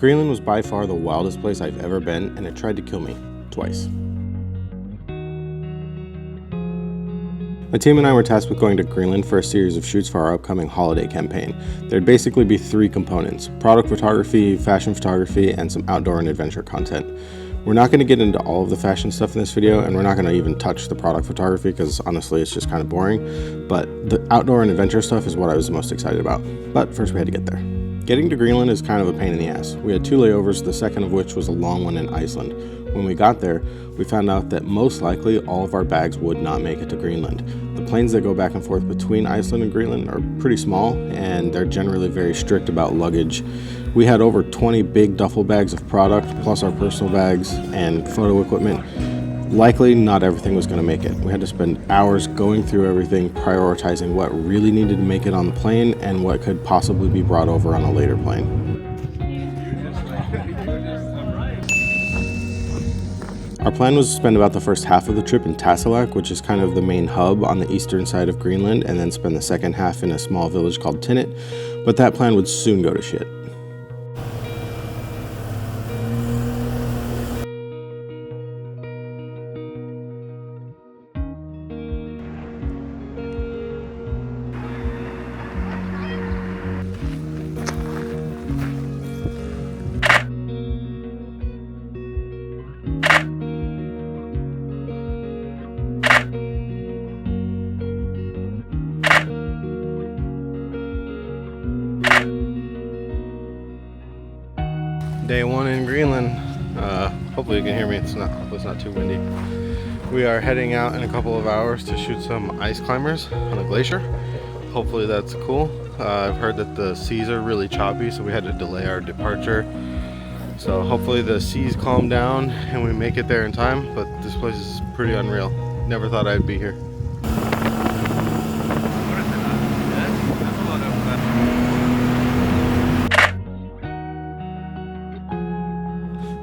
Greenland was by far the wildest place I've ever been, and it tried to kill me twice. My team and I were tasked with going to Greenland for a series of shoots for our upcoming holiday campaign. There'd basically be three components: product photography, fashion photography, and some outdoor and adventure content. We're not going to get into all of the fashion stuff in this video, and we're not going to even touch the product photography because honestly it's just kind of boring, but the outdoor and adventure stuff is what I was most excited about. But first we had to get there. Getting to Greenland is kind of a pain in the ass. We had 2 layovers, the second of which was a long one in Iceland. When we got there, we found out that most likely all of our bags would not make it to Greenland. The planes that go back and forth between Iceland and Greenland are pretty small, and they're generally very strict about luggage. We had over 20 big duffel bags of product, plus our personal bags and photo equipment. Likely not everything was going to make it. We had to spend hours going through everything, prioritizing what really needed to make it on the plane and what could possibly be brought over on a later plane. Our plan was to spend about the first half of the trip in Tassilak, which is kind of the main hub on the eastern side of Greenland, and then spend the second half in a small village called Tinnet, but that plan would soon go to shit. Day 1 in Greenland. Hopefully you can hear me. Hopefully it's not too windy. We are heading out in a couple of hours to shoot some ice climbers on a glacier. Hopefully that's cool. I've heard that the seas are really choppy, so we had to delay our departure. So hopefully the seas calm down and we make it there in time, but this place is pretty unreal. Never thought I'd be here.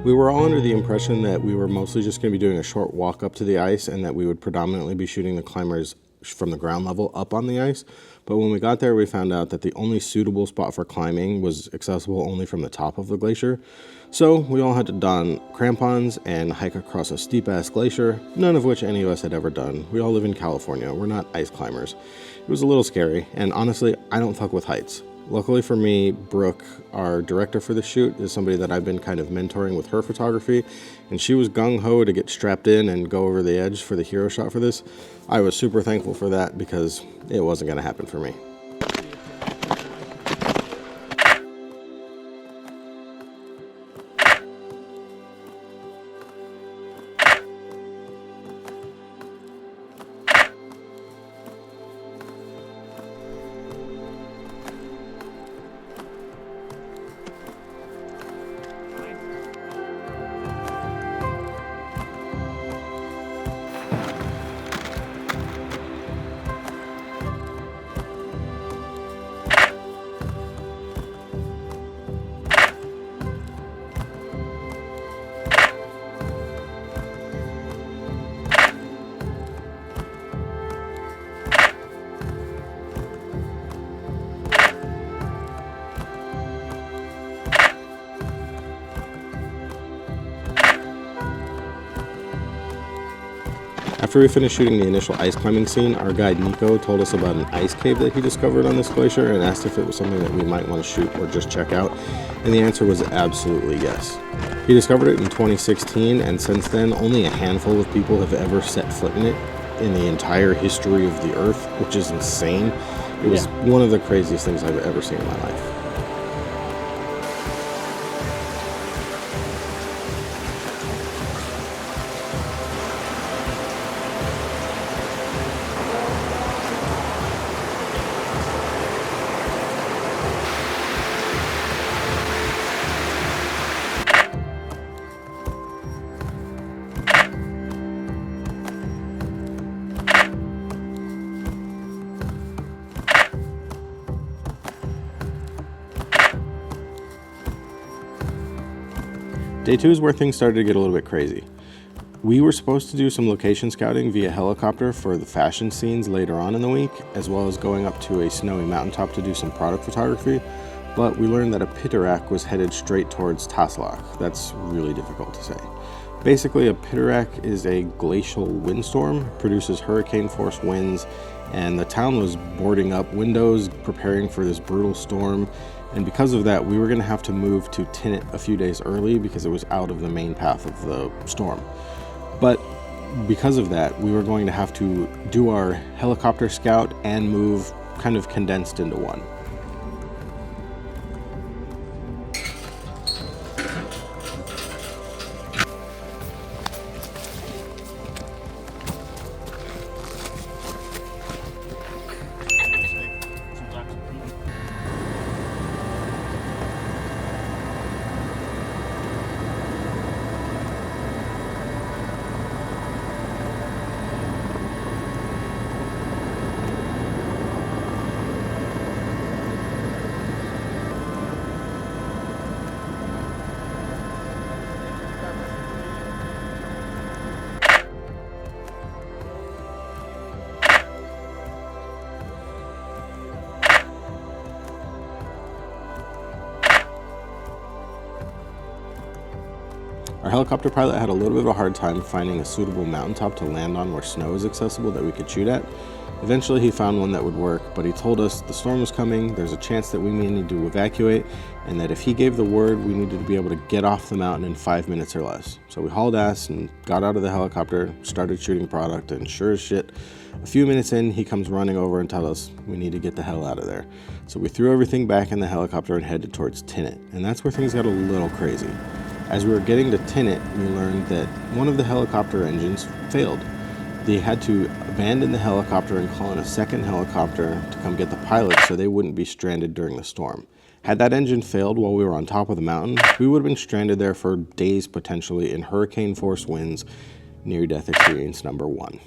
We were all under the impression that we were mostly just going to be doing a short walk up to the ice and that we would predominantly be shooting the climbers from the ground level up on the ice. But when we got there, we found out that the only suitable spot for climbing was accessible only from the top of the glacier. So we all had to don crampons and hike across a steep-ass glacier, none of which any of us had ever done. We all live in California. We're not ice climbers. It was a little scary, and honestly, I don't fuck with heights. Luckily for me, Brooke, our director for the shoot, is somebody that I've been kind of mentoring with her photography, and she was gung-ho to get strapped in and go over the edge for the hero shot for this. I was super thankful for that because it wasn't going to happen for me. After we finished shooting the initial ice climbing scene, our guide Nico told us about an ice cave that he discovered on this glacier and asked if it was something that we might want to shoot or just check out, and the answer was absolutely yes. He discovered it in 2016, and since then only a handful of people have ever set foot in it in the entire history of the Earth, which is insane. It was one of the craziest things I've ever seen in my life. Day 2 is where things started to get a little bit crazy. We were supposed to do some location scouting via helicopter for the fashion scenes later on in the week, as well as going up to a snowy mountaintop to do some product photography. but we learned that a pittorak was headed straight towards Tasselach. That's really difficult to say. Basically, a pittorak is a glacial windstorm, produces hurricane force winds, and the town was boarding up windows, preparing for this brutal storm. And because of that, we were going to have to move to Tinnet a few days early because it was out of the main path of the storm. But because of that, we were going to have to do our helicopter scout and move kind of condensed into one. Our helicopter pilot had a little bit of a hard time finding a suitable mountaintop to land on where snow is accessible that we could shoot at. Eventually he found one that would work, but he told us the storm was coming, there's a chance that we may need to evacuate, and that if he gave the word, we needed to be able to get off the mountain in 5 minutes or less. So we hauled ass and got out of the helicopter, started shooting product, and sure as shit, a few minutes in, he comes running over and tells us we need to get the hell out of there. So we threw everything back in the helicopter and headed towards Tinnet, and that's where things got a little crazy. As we were getting to Tinnet, we learned that one of the helicopter engines failed. They had to abandon the helicopter and call in a second helicopter to come get the pilot so they wouldn't be stranded during the storm. Had that engine failed while we were on top of the mountain, we would have been stranded there for days potentially in hurricane force winds, near-death experience number 1.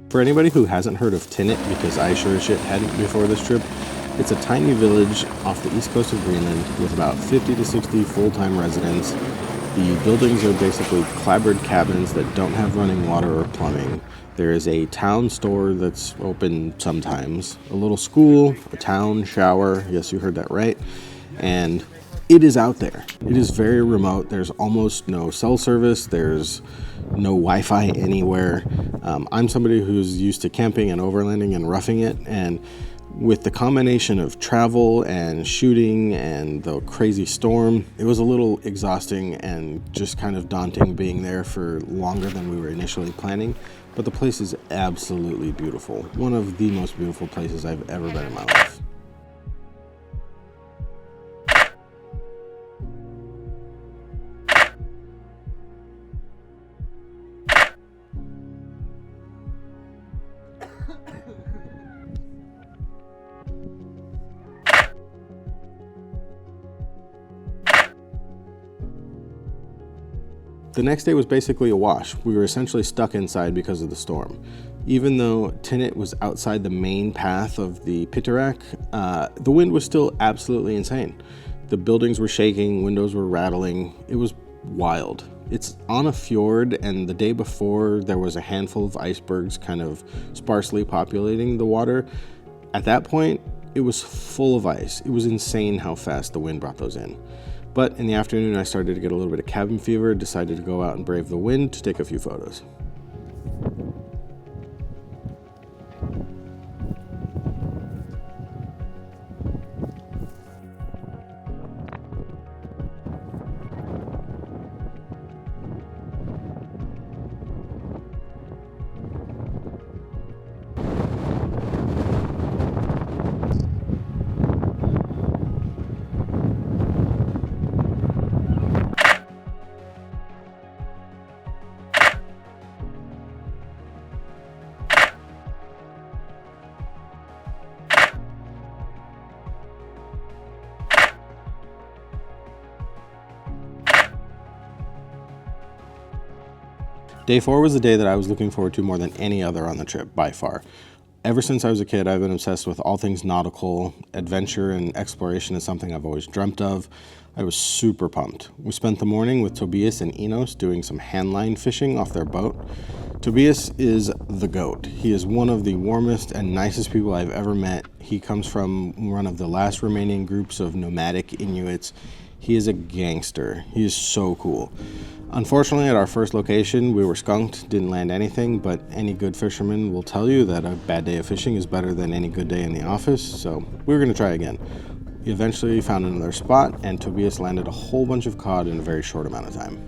For anybody who hasn't heard of Tinnet, because I sure as shit hadn't before this trip, it's a tiny village off the east coast of Greenland with about 50 to 60 full-time residents. The buildings are basically clapboard cabins that don't have running water or plumbing. There is a town store that's open sometimes, a little school, a town shower, yes, you heard that right, and it is out there. It is very remote. There's almost no cell service. There's no Wi-Fi anywhere. I'm somebody who's used to camping and overlanding and roughing it, and with the combination of travel and shooting and the crazy storm, it was a little exhausting and just kind of daunting being there for longer than we were initially planning. But the place is absolutely beautiful. One of the most beautiful places I've ever been in my life. The next day was basically a wash. We were essentially stuck inside because of the storm. Even though Tinnet was outside the main path of the pittorak, the wind was still absolutely insane. The buildings were shaking, windows were rattling. It was wild. It's on a fjord, and the day before there was a handful of icebergs kind of sparsely populating the water. At that point, it was full of ice. It was insane how fast the wind brought those in. But in the afternoon, I started to get a little bit of cabin fever, decided to go out and brave the wind to take a few photos. Day 4 was the day that I was looking forward to more than any other on the trip, by far. Ever since I was a kid, I've been obsessed with all things nautical. Adventure and exploration is something I've always dreamt of. I was super pumped. We spent the morning with Tobias and Enos doing some handline fishing off their boat. Tobias is the GOAT. He is one of the warmest and nicest people I've ever met. He comes from one of the last remaining groups of nomadic Inuits. He is a gangster. He is so cool. Unfortunately, at our first location, we were skunked, didn't land anything, but any good fisherman will tell you that a bad day of fishing is better than any good day in the office, so we were going to try again. We eventually found another spot, and Tobias landed a whole bunch of cod in a very short amount of time.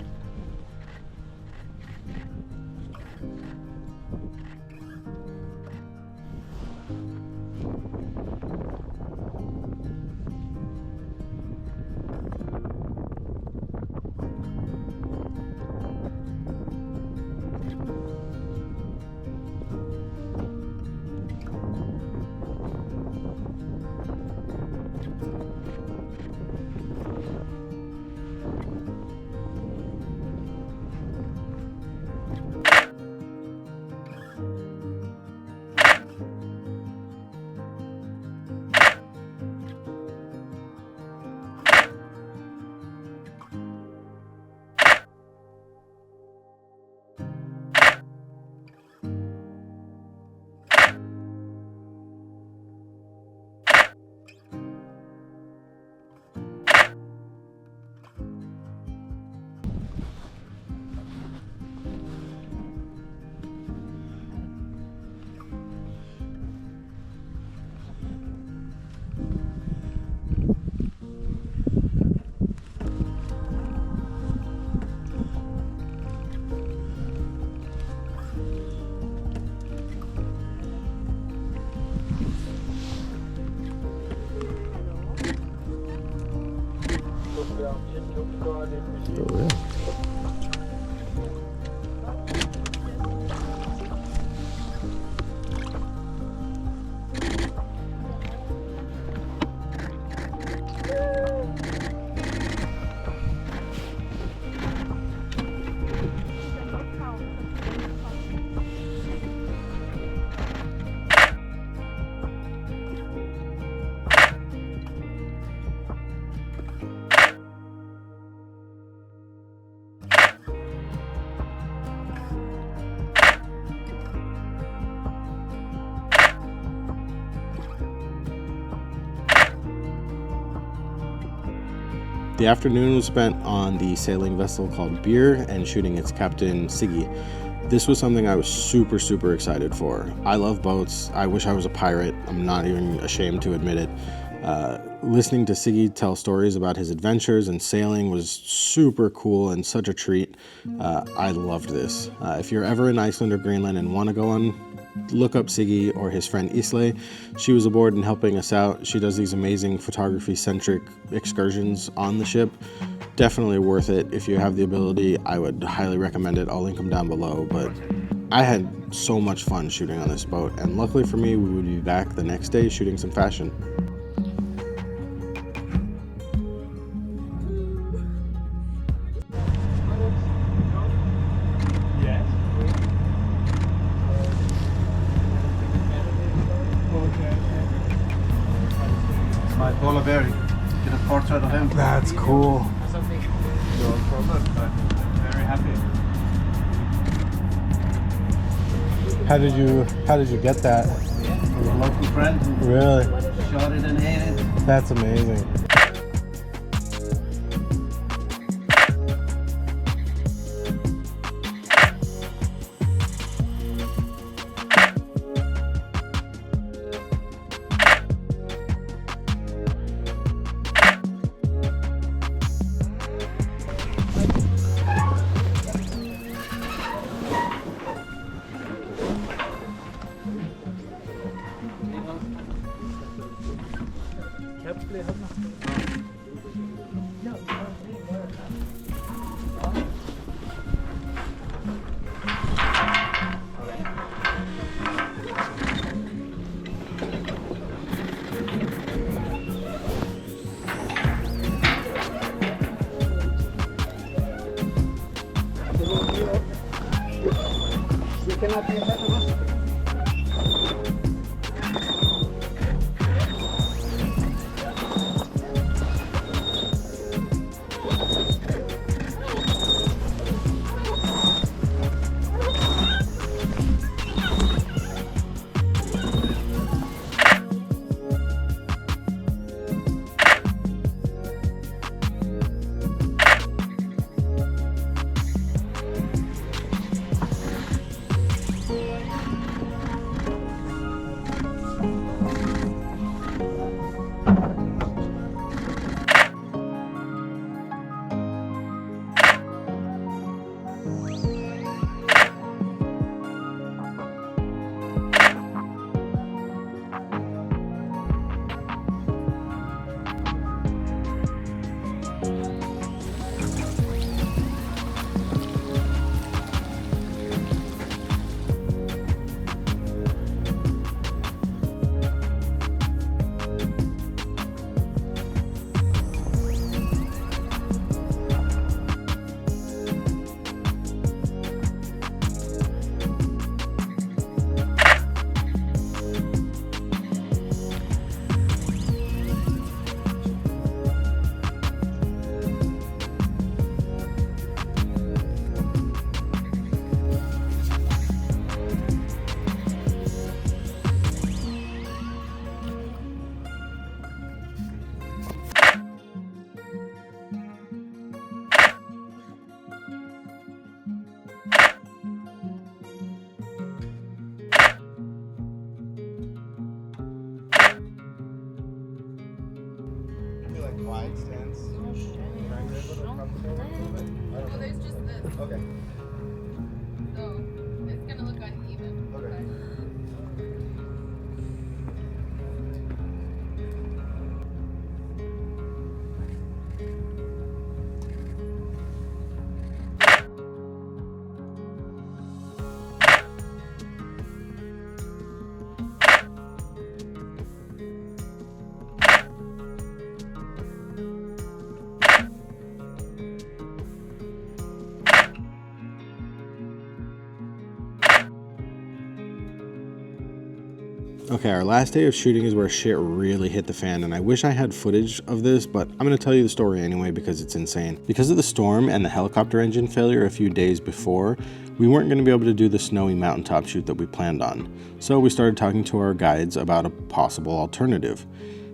The afternoon was spent on the sailing vessel called Beer and shooting its captain, Siggy. This was something I was super excited for. I love boats. I wish I was a pirate. I'm not even ashamed to admit it. Listening to Siggy tell stories about his adventures and sailing was super cool and such a treat. I loved this. If you're ever in Iceland or Greenland and want to go on, look up Siggy or his friend Isley. She was aboard and helping us out. She does these amazing photography-centric excursions on the ship. Definitely worth it. If you have the ability, I would highly recommend it. I'll link them down below. But I had so much fun shooting on this boat, and luckily for me, we would be back the next day shooting some fashion. My polar bear, get a portrait of him. That's cool. No problem, but very happy. How did you get that? Yeah, a local friend. Really? Shot it and ate it. That's amazing. Okay. So it's gonna look uneven. Okay. Okay, our last day of shooting is where shit really hit the fan, and I wish I had footage of this, but I'm going to tell you the story anyway because it's insane. Because of the storm and the helicopter engine failure a few days before, we weren't going to be able to do the snowy mountaintop shoot that we planned on. So we started talking to our guides about a possible alternative.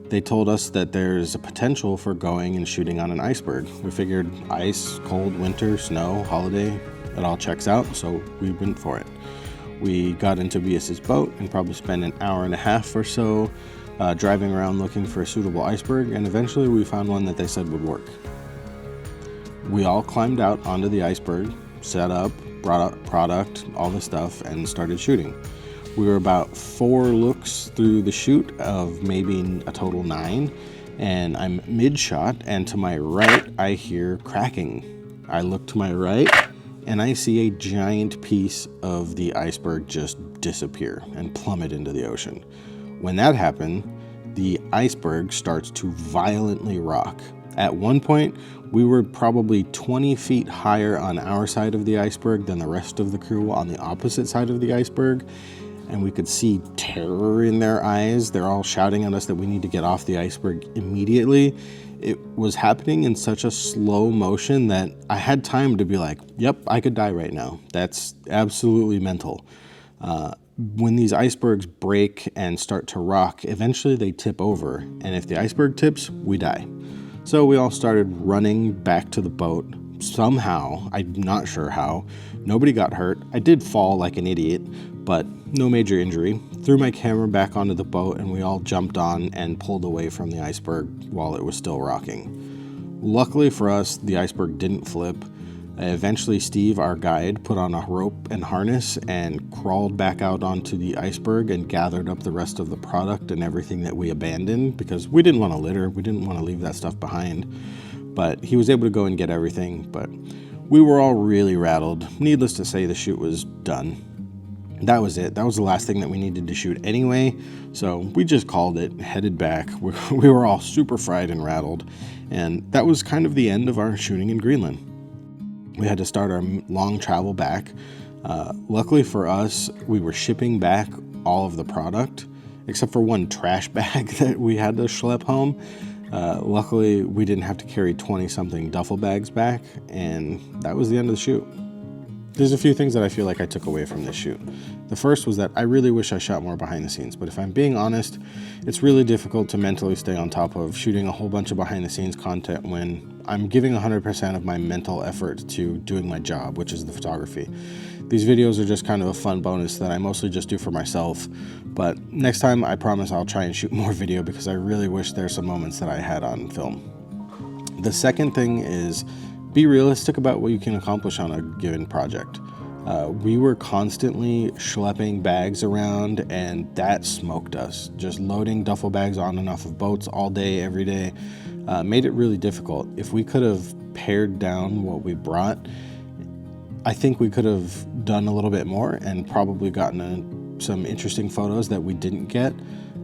They told us that there's a potential for going and shooting on an iceberg. We figured ice, cold, winter, snow, holiday, it all checks out, so we went for it. We got into Bias's boat and probably spent an hour and a half or so driving around looking for a suitable iceberg, and eventually we found one that they said would work. We all climbed out onto the iceberg, set up, brought up product, all the stuff, and started shooting. We were about 4 looks through the shoot of maybe a total 9, and I'm mid-shot, and to my right I hear cracking. I look to my right, and I see a giant piece of the iceberg just disappear and plummet into the ocean. When that happened, the iceberg starts to violently rock. At one point, we were probably 20 feet higher on our side of the iceberg than the rest of the crew on the opposite side of the iceberg, and we could see terror in their eyes. They're all shouting at us that we need to get off the iceberg immediately. It was happening in such a slow motion that I had time to be like, yep, I could die right now. That's absolutely mental. When these icebergs break and start to rock, eventually they tip over. And if the iceberg tips, we die. So we all started running back to the boat. Somehow, I'm not sure how, nobody got hurt. I did fall like an idiot, but no major injury. Threw my camera back onto the boat and we all jumped on and pulled away from the iceberg while it was still rocking. Luckily for us, the iceberg didn't flip. Eventually Steve, our guide, put on a rope and harness and crawled back out onto the iceberg and gathered up the rest of the product and everything that we abandoned because we didn't want to litter, we didn't want to leave that stuff behind. But he was able to go and get everything, but we were all really rattled. Needless to say, the shoot was done. That was it. That was the last thing that we needed to shoot anyway, so we just called it, headed back. We were all super fried and rattled, and that was kind of the end of our shooting in Greenland. We had to start our long travel back. Luckily for us, we were shipping back all of the product, except for one trash bag that we had to schlep home. Luckily, we didn't have to carry 20-something duffel bags back, and that was the end of the shoot. There's a few things that I feel like I took away from this shoot. The first was that I really wish I shot more behind the scenes, but if I'm being honest, it's really difficult to mentally stay on top of shooting a whole bunch of behind the scenes content when I'm giving 100% of my mental effort to doing my job, which is the photography. These videos are just kind of a fun bonus that I mostly just do for myself, but next time I promise I'll try and shoot more video because I really wish there's some moments that I had on film. The second thing is be realistic about what you can accomplish on a given project. We were constantly schlepping bags around and that smoked us. Just loading duffel bags on and off of boats all day, every day, made it really difficult. If we could have pared down what we brought, I think we could have done a little bit more and probably gotten some interesting photos that we didn't get,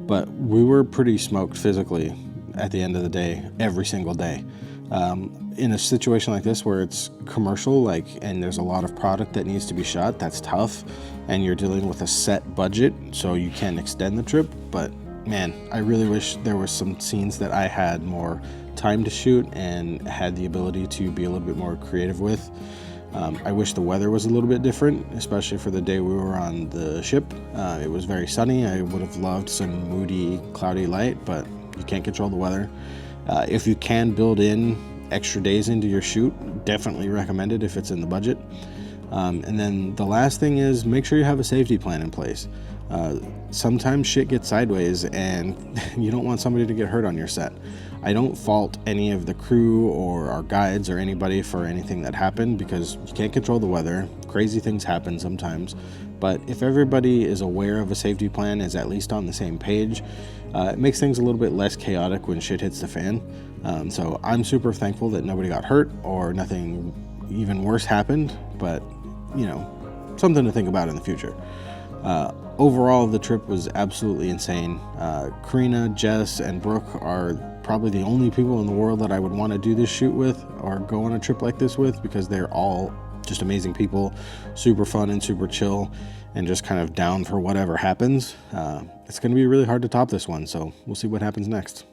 but we were pretty smoked physically at the end of the day, every single day. In a situation like this where it's commercial, and there's a lot of product that needs to be shot, that's tough, and you're dealing with a set budget, so you can't extend the trip. But man, I really wish there were some scenes that I had more time to shoot and had the ability to be a little bit more creative with. I wish the weather was a little bit different, especially for the day we were on the ship. It was very sunny. I would have loved some moody, cloudy light, but you can't control the weather. If you can build in extra days into your shoot, definitely recommend it if it's in the budget. And then the last thing is make sure you have a safety plan in place. Sometimes shit gets sideways and you don't want somebody to get hurt on your set. I don't fault any of the crew or our guides or anybody for anything that happened, because you can't control the weather. Crazy things happen sometimes. But if everybody is aware of a safety plan, is at least on the same page, it makes things a little bit less chaotic when shit hits the fan. So I'm super thankful that nobody got hurt or nothing even worse happened, but you know, something to think about in the future. Overall, the trip was absolutely insane. Karina, Jess, and Brooke are probably the only people in the world that I would want to do this shoot with or go on a trip like this with, because they're all just amazing people, super fun and super chill, and just kind of down for whatever happens. It's going to be really hard to top this one, so we'll see what happens next.